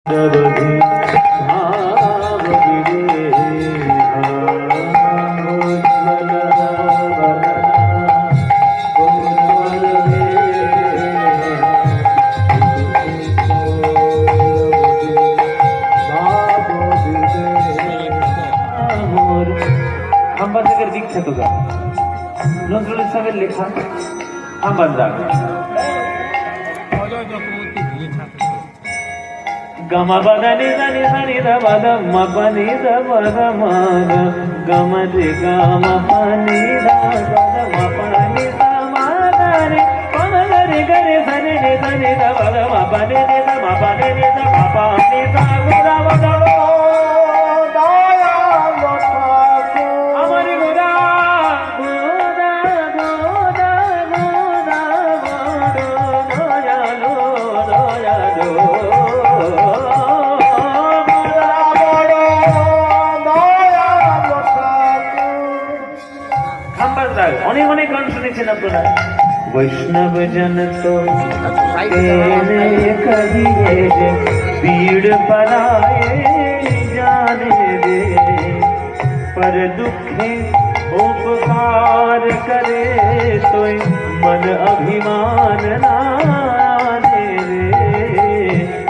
আমবাজারের বিখ্যাত গান নজরুল ইসলামের লেখা আমবাজার। গমা বাদানি দানি দানি দা বাদা মা পানি দা বাদা মা গমা রে গমা পানি দা বাদা মা পানি দা মা রে কোন রে গরে সরে রে দানি দা বাদা মা পানি রে দা মা পানি রে দা মা পানি দা গোরা বাদা অনেক অনেক গান শুনেছেন আপনারা। वैष्णव जन तो तेरे कहिए जे पीड़ पराए जाने दे, पर दुखे उपकार करे तो मन अभिमान नाने रे।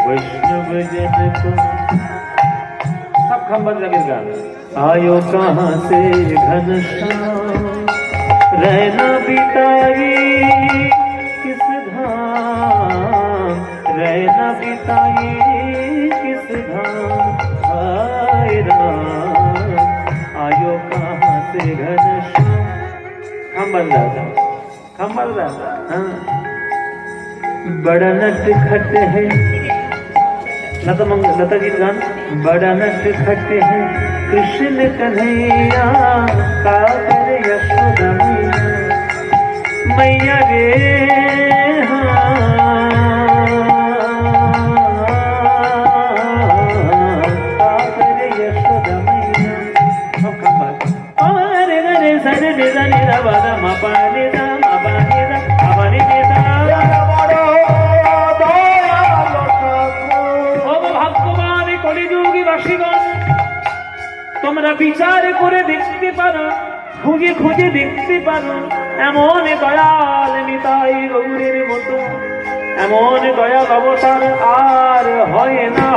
वैष्णव जन तो सब खंबन लगेगा। आयो कहाँ से घनश्याम रहना बिताई किस धाम, रहना बिताई किस धाम, हाय राम आयो कहाँ से घनश्याम। खम्बल दादा हाँ। बड़ा नट खट है लता गीत गान। बड़ा नट खट है कृष्ण कन्हैया का कर यशोदा मैया रे कर यशोदा मैया। अरे रे सरे रे रे रा बादा मा पानी दा मा पानी दा पानी दे दा। তোমরা বিচার করে দেখতে পারো, খুঁজে খুঁজে দেখতে পারো, এমন দয়াল নিতাই গৌরের মতো, এমন দয়াল অবতার আর হয় না